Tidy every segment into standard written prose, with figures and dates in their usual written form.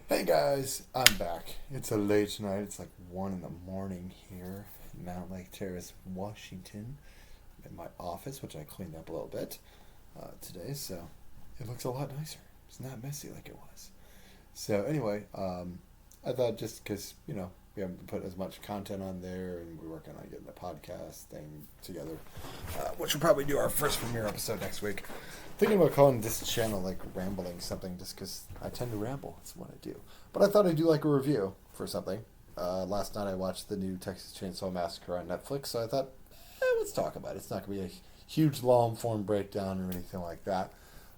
Hey guys, I'm back. It's a late night. It's like 1 in the morning here in Mount Lake Terrace, Washington, in my office, which I cleaned up a little bit today, so it looks a lot nicer. It's not messy like it was. So anyway, I thought just because we haven't put as much content on there, and we're working on getting the podcast thing together, which we'll probably do our first premiere episode next week. Thinking about calling this channel like Rambling Something, just because I tend to ramble. That's what I do. But I thought I'd do like a review for something. Last night I watched the new Texas Chainsaw Massacre on Netflix, so I thought, let's talk about it. It's not going to be a huge long form breakdown or anything like that.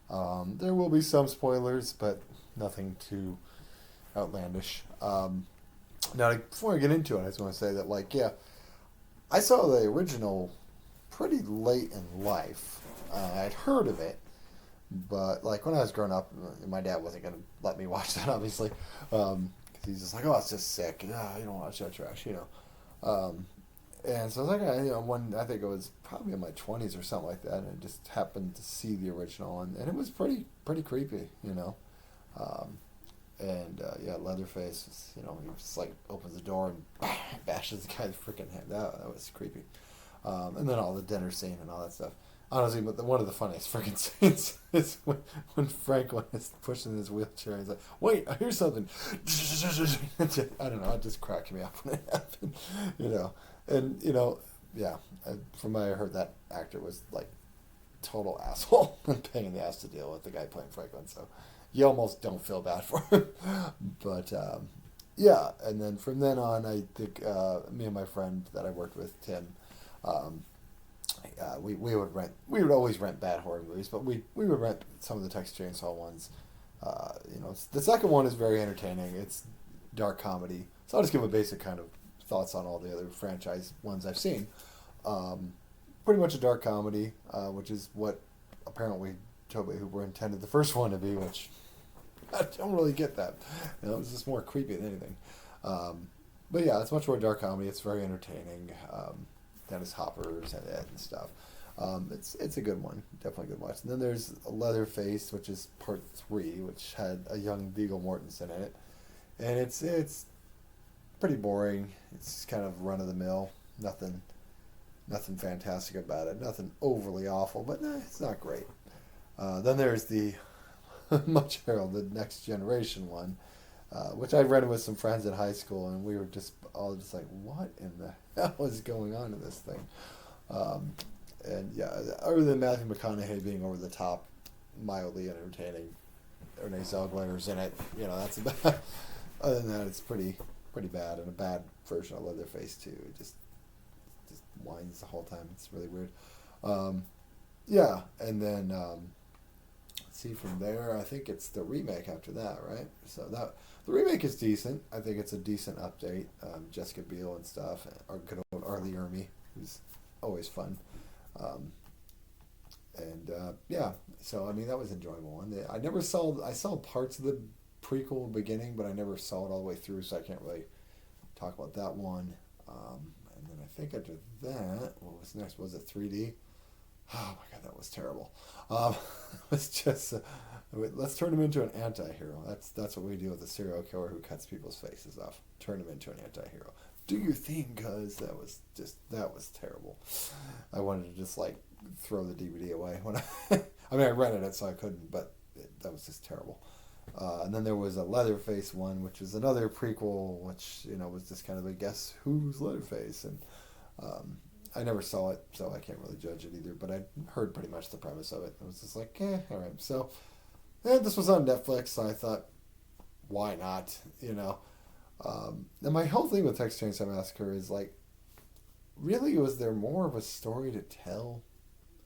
There will be some spoilers, but nothing too outlandish. Now, before I get into it, I just want to say that, I saw the original pretty late in life. I'd heard of it, but like when I was growing up, my dad wasn't gonna let me watch that, obviously, because he's just like, "Oh, it's just sick. You don't watch that trash." And so I was like, one I think it was probably in my 20s or something like that, and I just happened to see the original, and it was pretty creepy. Um, and yeah, Leatherface, he just like opens the door and bashes the guy's freaking head. That was creepy. And then all the dinner scene and all that stuff. Honestly, but one of the funniest freaking scenes is when Franklin is pushing his wheelchair. He's like, "Wait, I hear something." I don't know. It just cracked me up when it happened. You know, and yeah. From what I heard, that actor was like total asshole and pain in the ass to deal with. The guy playing Franklin, so you almost don't feel bad for him. But yeah, and then from then on, I think me and my friend that I worked with, Tim. Um, we would always rent bad horror movies, but we would rent some of the Texas Chainsaw ones. The second one is very entertaining. It's dark comedy, so I'll just give a basic kind of thoughts on all the other franchise ones I've seen. Um, Pretty much a dark comedy, which is what apparently Tobe Hooper intended the first one to be, which I don't really get that. It was just more creepy than anything. Um, but yeah, it's much more dark comedy. It's very entertaining. Dennis Hopper's and Ed and stuff. It's a good one, definitely a good watch. And then there's Leatherface, which is part three, which had a young Viggo Mortensen in it, and it's pretty boring. It's kind of run of the mill. Nothing fantastic about it. Nothing overly awful, but it's not great. Then there's the much heralded Next Generation one, which I read with some friends in high school, and we were just all just like, "What in the hell is going on in this thing?" Um, and yeah, other than Matthew McConaughey being over the top, mildly entertaining, Renee Zellweger's in it. That's about. Other than that, it's pretty bad, and a bad version of Leatherface too. It just whines the whole time. It's really weird. Um, yeah, and then let's see from there. I think it's the remake after that, right? So that the remake is decent. I think it's a decent update. Jessica Biel and stuff, or good old Arlie Ermy, who's always fun. Um, and yeah, so I mean that was an enjoyable one. I saw parts of the prequel beginning, but I never saw it all the way through, so I can't really talk about that one. And then I think after that, what was next? Was it 3D? Oh my god, that was terrible. It's just let's turn him into an anti-hero. That's what we do with a serial killer who cuts people's faces off. Turn him into an anti-hero. Do your thing, cuz that was terrible. I wanted to just like throw the DVD away when I mean I rented it so I couldn't, but that was just terrible. And then there was a Leatherface one, which was another prequel, which was just kind of a guess who's Leatherface, and I never saw it, so I can't really judge it either. But I heard pretty much the premise of it. It was just like, all right. So, this was on Netflix, so I thought, why not? And my whole thing with Texas Chainsaw Massacre is like, really, was there more of a story to tell?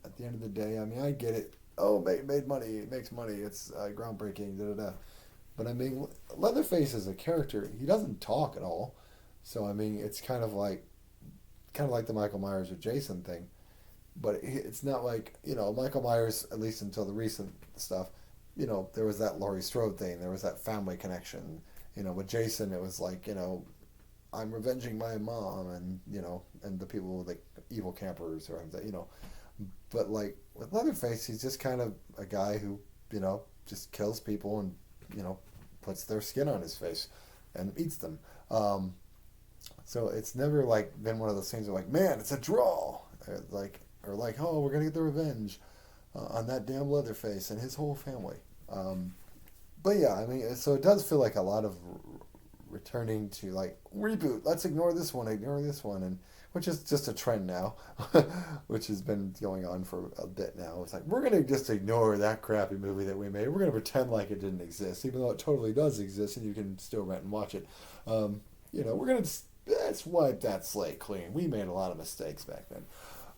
At the end of the day, I mean, I get it. Oh, made money. It makes money. It's groundbreaking. Da da da. But I mean, Leatherface is a character. He doesn't talk at all. So I mean, it's kind of like the Michael Myers or Jason thing. But it's not like Michael Myers, at least until the recent stuff. There was that Laurie Strode thing. There was that family connection. With Jason, it was like I'm revenging my mom, and the people like evil campers or But like with Leatherface, he's just kind of a guy who just kills people and puts their skin on his face and eats them. So it's never like been one of those things where like, man, it's a draw, or like, oh, we're gonna get the revenge on that damn Leatherface and his whole family. But yeah, I mean, so it does feel like a lot of returning to like reboot. Let's ignore this one, and which is just a trend now, which has been going on for a bit now. It's like we're gonna just ignore that crappy movie that we made. We're gonna pretend like it didn't exist, even though it totally does exist, and you can still rent and watch it. We're gonna let's wipe that slate clean. We made a lot of mistakes back then.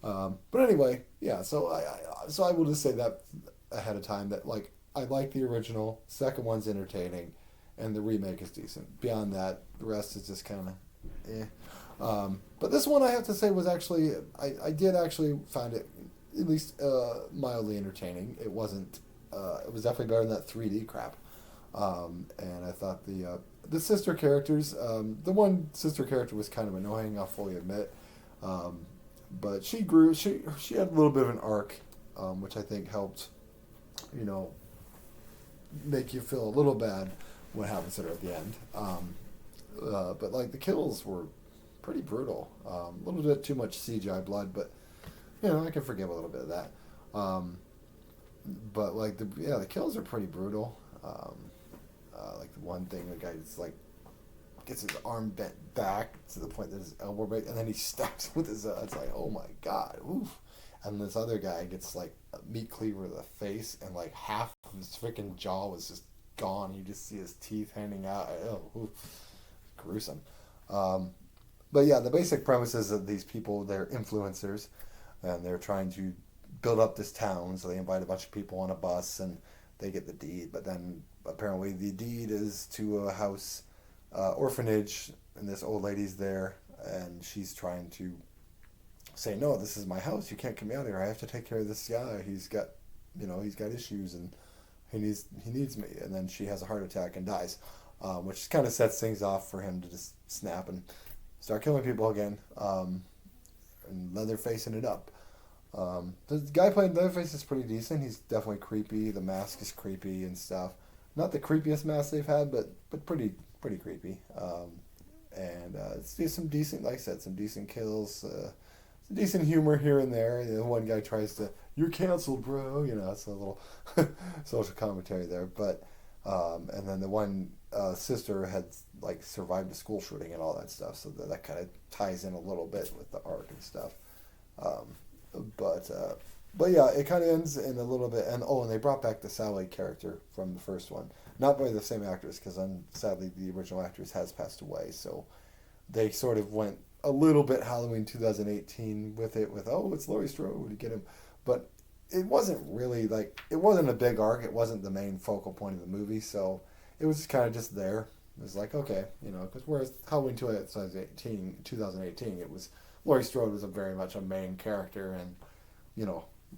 But anyway, yeah. So I will just say that ahead of time that like I like the original. Second one's entertaining, and the remake is decent. Beyond that, the rest is just kind of eh. But this one I have to say was actually I did actually find it at least mildly entertaining. It wasn't. It was definitely better than that 3D crap. And I thought the sister characters, the one sister character was kind of annoying, I'll fully admit. But she grew. She had a little bit of an arc, which I think helped, make you feel a little bad what happens to her at the end. But like the kills were pretty brutal. A little bit too much CGI blood, but I can forgive a little bit of that. But like the kills are pretty brutal. Like the one thing, the guy just like gets his arm bent back to the point that his elbow breaks, and then he stabs with his. It's like, oh my god, oof. And this other guy gets like a meat cleaver to the face, and like half of his freaking jaw was just gone. You just see his teeth hanging out. Oh, oof. Gruesome. But yeah, the basic premise is that these people, they're influencers, and they're trying to build up this town. So they invite a bunch of people on a bus, and they get the deed. But then apparently the deed is to a house orphanage, and this old lady's there, and she's trying to say, no, this is my house. You can't come out here. I have to take care of this guy. He's got issues, and he needs me. And then she has a heart attack and dies, which kind of sets things off for him to just snap and start killing people again, and Leatherfacing it up. The guy playing Leatherface is pretty decent. He's definitely creepy. The mask is creepy and stuff. Not the creepiest mask they've had, but pretty creepy. And it's some decent, like I said, some decent kills. Some decent humor here and there. One guy tries to, "You're canceled, bro." It's a little social commentary there. But and then the one sister had like survived a school shooting and all that stuff, so that kind of ties in a little bit with the arc and stuff. But yeah, it kind of ends in a little bit, and they brought back the Sally character from the first one, not by the same actress, because sadly the original actress has passed away, so they sort of went a little bit Halloween 2018 with it, with it's Laurie Strode to get him, but it wasn't really it wasn't a big arc, it wasn't the main focal point of the movie, so it was kind of just there. It was like, okay, because whereas Halloween 2018, it was Laurie Strode was very much a main character and,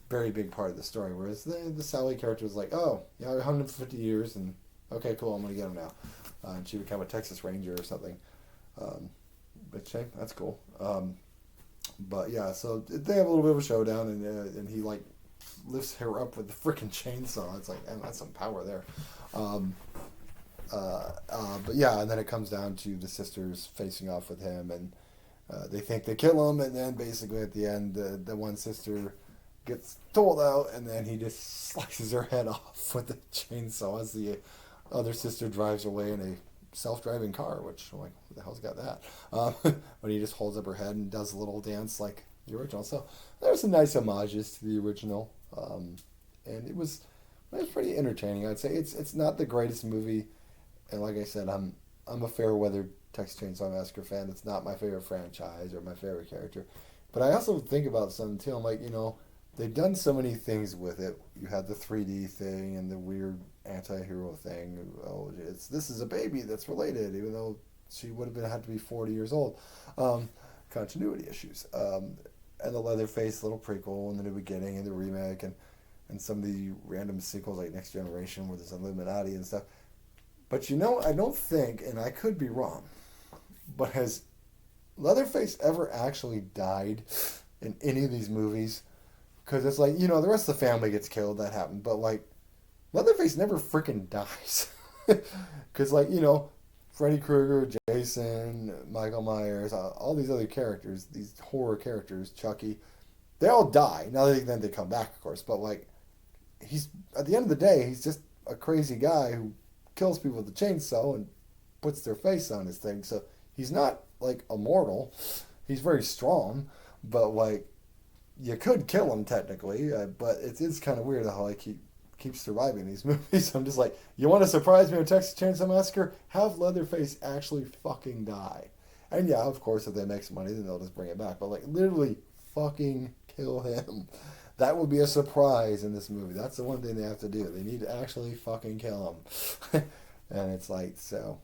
very big part of the story. Whereas the Sally character was like, oh, yeah, I hung him for 50 years and, okay, cool, I'm going to get him now. And she became a Texas Ranger or something. But hey, that's cool. But yeah, so they have a little bit of a showdown, and he like lifts her up with the freaking chainsaw. It's like, and that's some power there. But yeah, and then it comes down to the sisters facing off with him, and they think they kill him, and then basically at the end, the one sister gets told out, and then he just slices her head off with the chainsaw as the other sister drives away in a self-driving car, which I'm like, who the hell's got that? But he just holds up her head and does a little dance like the original. So there's some nice homages to the original, and it was pretty entertaining. I'd say it's not the greatest movie, and like I said, I'm a fair weather Texas Chainsaw Massacre fan. It's not my favorite franchise or my favorite character, but I also think about something too. I'm like, they've done so many things with it. You had the 3D thing and the weird anti-hero thing. This is a baby that's related, even though she would have had to be 40 years old. Continuity issues. And the Leatherface little prequel and the New Beginning and the remake and some of the random sequels like Next Generation where there's Illuminati and stuff. But I don't think, and I could be wrong, but has Leatherface ever actually died in any of these movies? Because it's like, the rest of the family gets killed, that happened, but like, Leatherface never freaking dies. Because, like, Freddy Krueger, Jason, Michael Myers, all these other characters, these horror characters, Chucky, they all die. Now then they come back, of course, but like he's at the end of the day, he's just a crazy guy who kills people with a chainsaw and puts their face on his thing. So he's not like immortal. He's very strong, but like you could kill him technically. But it is kind of weird how like he keeps surviving these movies. I'm just like, you want to surprise me with Texas Chainsaw Massacre? Have Leatherface actually fucking die. And yeah, of course, if they make some money, then they'll just bring it back. But like, literally, fucking kill him. That would be a surprise in this movie. That's the one thing they have to do. They need to actually fucking kill him. And it's like, so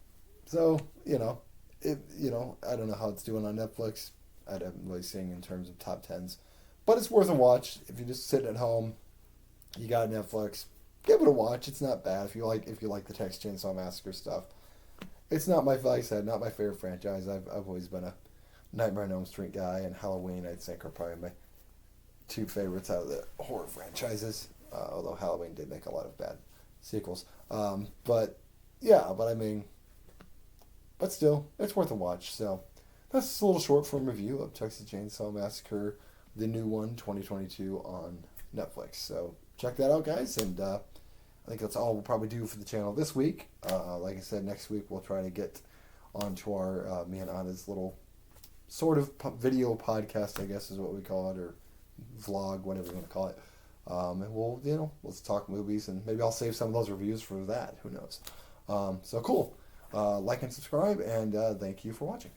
I don't know how it's doing on Netflix. I haven't really seen in terms of top tens, but it's worth a watch if you're just sitting at home. You got Netflix, give it a watch. It's not bad if you like the Texas Chainsaw Massacre stuff. It's not like I said, not my favorite franchise. I've always been a Nightmare on Elm Street guy, and Halloween I think are probably my two favorites out of the horror franchises. Although Halloween did make a lot of bad sequels. But still, it's worth a watch. So that's a little short form review of Texas Chainsaw Massacre, the new one, 2022 on Netflix. So check that out, guys, and I think that's all we'll probably do for the channel this week. Like I said, next week we'll try to get onto our me and Anna's little sort of video podcast, I guess is what we call it, or vlog, whatever you want to call it. And we'll let's talk movies, and maybe I'll save some of those reviews for that. Who knows? So cool. Like and subscribe, and thank you for watching.